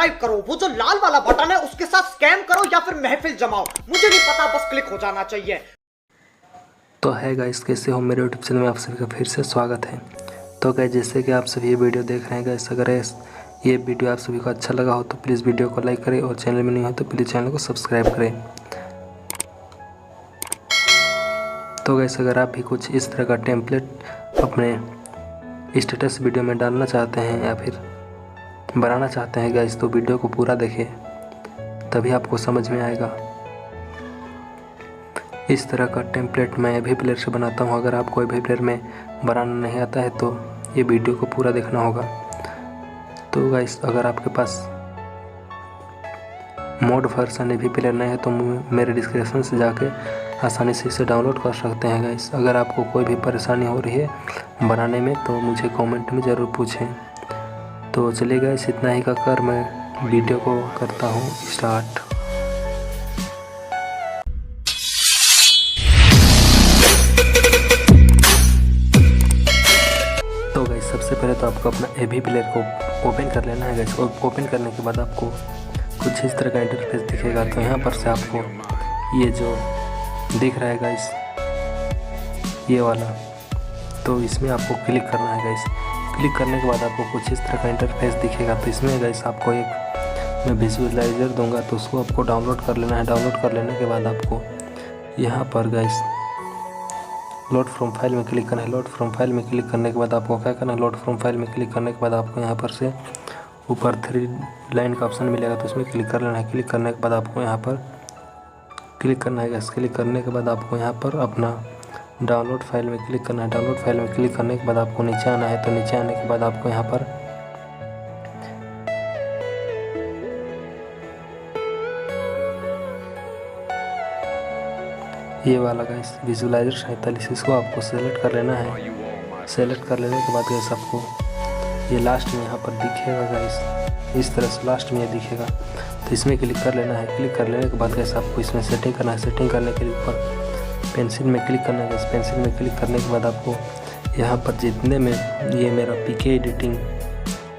Subscribe करो, वो जो लाल वाला बटन है उसके साथ स्कैम करो या फिर महफिल जमाओ, मुझे नहीं पता, बस क्लिक हो जाना चाहिए। तो है गाइस, कैसे हो? मेरे यूट्यूब चैनल में आप सभी का फिर से स्वागत है। तो गाइस, जैसे कि आप सभी ये वीडियो देख रहे हैं गाइस, अगर ये वीडियो आप सभी को अच्छा लगा हो तो प्लीज़ वीडियो को लाइक करें और चैनल में नहीं हो तो प्लीज़ चैनल को सब्सक्राइब करें। तो गाइस, अगर आप भी कुछ इस तरह का टेम्पलेट अपने स्टेटस वीडियो में डालना चाहते हैं या फिर बनाना चाहते हैं गाइस, तो वीडियो को पूरा देखें, तभी आपको समझ में आएगा। इस तरह का टेम्पलेट मैं अभी प्लेयर से बनाता हूँ। अगर आपको अभी प्लेयर में बनाना नहीं आता है तो ये वीडियो को पूरा देखना होगा। तो गाइस, अगर आपके पास मोड वर्जन अभी प्लेयर नहीं है तो मेरे डिस्क्रिप्शन से जाके आसानी से इसे डाउनलोड कर सकते हैं गाइस। अगर आपको कोई भी परेशानी हो रही है बनाने में तो मुझे कमेंट में ज़रूर पूछें। तो चलिए गाइस, इतना ही कहकर मैं वीडियो को करता हूँ स्टार्ट। तो गाइस, सबसे पहले तो आपको अपना एवी प्लेयर को ओपन कर लेना है गाइस। ओपन करने के बाद आपको कुछ इस तरह का इंटरफेस दिखेगा। तो यहाँ पर से आपको ये जो दिख रहा है गाइस, ये वाला, तो इसमें आपको क्लिक करना है गाइस। क्लिक करने के बाद आपको कुछ इस तरह का इंटरफेस दिखेगा। तो इसमें गाइस आपको एक मैं विजुअलाइजर दूंगा, तो उसको आपको डाउनलोड कर लेना है। डाउनलोड कर लेने के बाद आपको यहाँ पर गाइस लोड फ्रॉम फाइल में क्लिक करना है। लोड फ्रॉम फाइल में क्लिक करने के बाद आपको क्या करना है, लोड फ्रॉम फाइल में क्लिक करने के बाद आपको यहाँ पर से ऊपर 3 लाइन का ऑप्शन मिलेगा, तो उसमें क्लिक कर लेना है। क्लिक करने के बाद आपको यहाँ पर क्लिक करना है गाइस। क्लिक करने के बाद आपको यहाँ पर अपना डाउनलोड फाइल में क्लिक करना है। डाउनलोड फाइल में क्लिक करने के बाद आपको नीचे आना है। तो नीचे आने के बाद आपको यहाँ पर ये वाला गाइस विजुअलाइजर 47, इसको आपको सेलेक्ट कर लेना है। सेलेक्ट कर लेने के बाद गाइस आपको ये लास्ट में यहाँ पर दिखेगा गाइस, इस तरह से लास्ट में ये दिखेगा। तो इसमें क्लिक कर लेना है। क्लिक कर लेने के बाद गाइस आपको इसमें सेटिंग करना है। सेटिंग करने के लिए ऊपर पेंसिल में क्लिक करना है गाइस। पेंसिल में क्लिक करने के बाद आपको यहाँ पर जितने में ये मेरा पीके एडिटिंग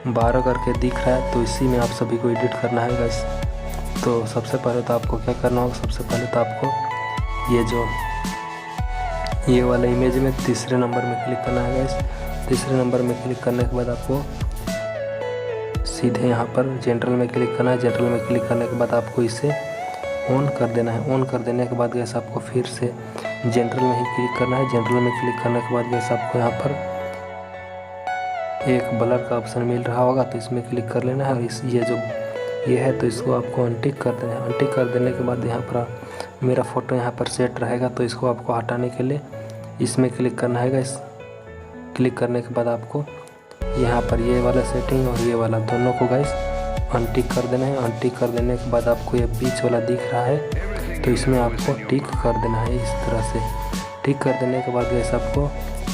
12 करके दिख रहा है, तो इसी में आप सभी को एडिट करना है गाइस। तो सबसे पहले तो आपको क्या करना होगा, सबसे पहले तो आपको ये वाला इमेज में तीसरे नंबर में क्लिक करना है गाइस। तीसरे नंबर में क्लिक करने के बाद आपको सीधे यहाँ पर जनरल में क्लिक करना है। जनरल में क्लिक करने के बाद आपको इसे ऑन कर देना है। ऑन कर देने के बाद गाइस आपको फिर से जनरल में ही क्लिक करना है। जनरल में क्लिक करने के बाद गाइस आपको यहाँ पर एक ब्लर का ऑप्शन मिल रहा होगा, तो इसमें क्लिक कर लेना है। और ये है तो इसको आपको अनटिक कर देना है। अनटिक कर देने के बाद यहाँ पर मेरा फ़ोटो यहाँ पर सेट रहेगा, तो इसको आपको हटाने के लिए इसमें क्लिक करना है गाइस। क्लिक करने के बाद आपको यहाँ पर ये वाला सेटिंग और ये वाला दोनों को गाइस अनटिक कर देना है। अनटिक कर देने के बाद आपको ये बीच वाला दिख रहा है, तो इसमें आपको टिक कर देना है इस तरह से। टिक कर देने के बाद गाइस आपको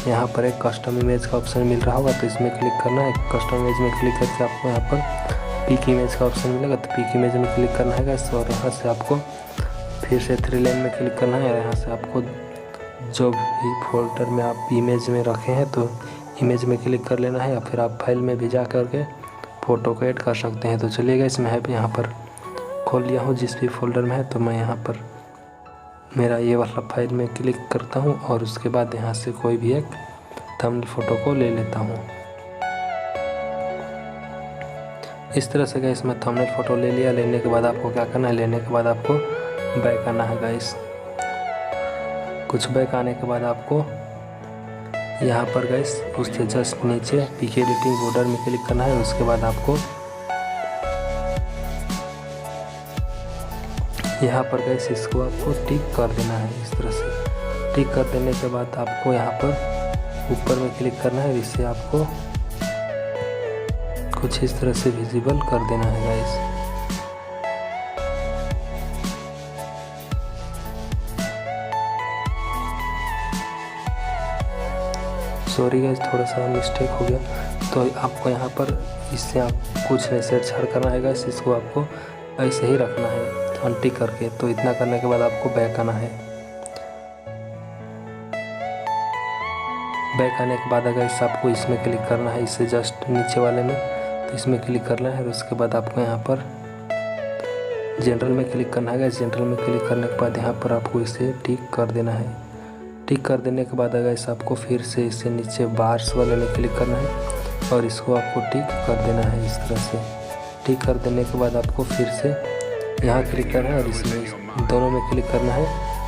यहाँ पर एक कस्टम इमेज का ऑप्शन मिल रहा होगा, तो इसमें क्लिक करना है। कस्टम इमेज में क्लिक करके आपको यहाँ पर पिक इमेज का ऑप्शन मिलेगा, तो पिक इमेज में क्लिक करना है गाइस। और यहाँ से आपको फिर से 3 लाइन में क्लिक करना है। और यहाँ से आपको जो भी फोल्डर में आप इमेज में रखे हैं तो इमेज में क्लिक कर लेना है, या फिर आप फाइल में भी जा करके फ़ोटो को ऐड कर सकते हैं। तो चलिए गाइस, मैं यहाँ पर खोल लिया हूँ जिस भी फोल्डर में है, तो मैं यहाँ पर मेरा ये वाला फाइल में क्लिक करता हूँ और उसके बाद यहाँ से कोई भी एक थंबनेल फ़ोटो को ले लेता हूँ। इस तरह से गाइस मैं थंबनेल फ़ोटो ले लिया। लेने के बाद आपको क्या करना है, लेने के बाद आपको बैक आना है गाइस। कुछ बैक आने के बाद आपको यहाँ पर गाइस उससे जस्ट नीचे पीके एडिटिंग बॉर्डर में क्लिक करना है। उसके बाद आपको यहाँ पर गाइस इसको आपको टिक कर देना है इस तरह से। टिक कर देने के बाद आपको यहाँ पर ऊपर में क्लिक करना है। इससे आपको कुछ इस तरह से विजिबल कर देना है गाइस। सॉरी गाइस, थोड़ा सा मिस्टेक हो गया। तो आपको यहाँ पर इससे आप कुछ नहीं छेड़छाड़ करना है गाइस, इसको आपको ऐसे ही रखना है अनटिक करके। तो इतना करने के बाद आपको बैक आना है। बैक आने के बाद गाइस आपको इसमें क्लिक करना है, इससे जस्ट नीचे वाले में तो इसमें क्लिक करना है और उसके बाद आपको यहाँ पर जनरल में क्लिक करना है। जनरल में क्लिक करने के बाद यहाँ पर आपको इसे टिक कर देना है। टिक कर देने के बाद अगर आपको फिर से इसे नीचे बार्स वाले में क्लिक करना है और इसको आपको टिक कर देना है। इस तरह से टिक कर देने के बाद आपको फिर से यहाँ क्लिक करना है और इसमें दोनों में क्लिक करना है,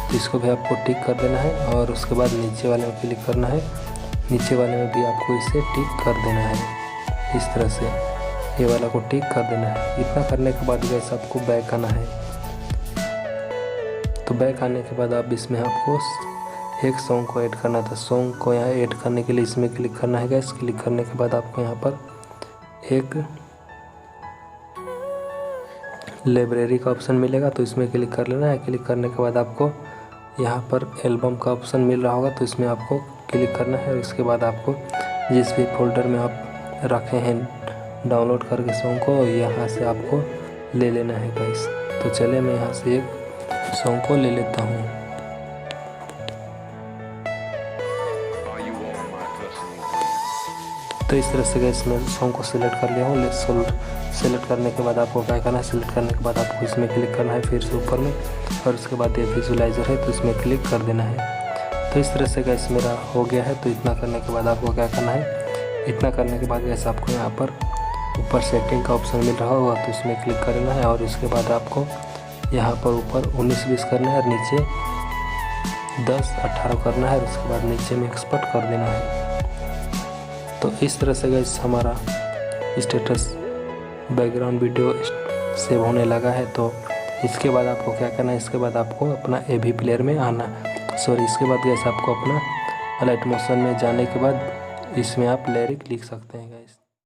तो इसको भी आपको टिक कर देना है और उसके बाद नीचे वाले में क्लिक करना है। नीचे वाले में भी आपको इसे टिक कर देना है। इस तरह से ये वाला को टिक कर देना है। इतना करने के बाद गैस आपको बैक आना है। तो बैक आने के बाद आप इसमें आपको एक सॉन्ग को ऐड करना था। सॉन्ग को यहाँ ऐड करने के लिए इसमें क्लिक करना है गैस। क्लिक करने के बाद आपको यहाँ पर एक लाइब्रेरी का ऑप्शन मिलेगा, तो इसमें क्लिक कर लेना है। क्लिक करने के बाद आपको यहाँ पर एल्बम का ऑप्शन मिल रहा होगा, तो इसमें आपको क्लिक करना है। और इसके बाद आपको जिस भी फोल्डर में आप रखे हैं डाउनलोड करके सॉन्ग को, यहाँ से आपको ले लेना है गाइस। तो चलिए मैं यहाँ से एक सॉन्ग को ले लेता हूँ। तो इस तरह से गाइस मैं सॉन्ग को सिलेक्ट कर लिया हूँ। सेलेक्ट करने के बाद आपको क्या करना है, सिलेक्ट करने के बाद आपको इसमें क्लिक करना है फिर से ऊपर में, और उसके बाद ये विजुलाइजर है तो इसमें क्लिक कर देना है। तो इस तरह से गैस मेरा हो गया है। तो इतना करने के बाद आपको क्या करना है, इतना करने के बाद गैस आपको यहाँ पर ऊपर सेटिंग का ऑप्शन मिल रहा होगा, तो इसमें क्लिक करना है और उसके बाद आपको यहाँ पर ऊपर 19-20 करना है और नीचे 10-18 करना है और उसके बाद नीचे में एक्सपोर्ट कर देना है। तो इस तरह से गैस हमारा स्टेटस बैकग्राउंड वीडियो सेव होने लगा है। तो इसके बाद आपको क्या करना है, इसके बाद आपको अपना AV प्लेयर में आना, इसके बाद गैस आपको अपना लाइट मोशन में जाने के बाद इसमें आप लिरिक लिख सकते हैं गैस।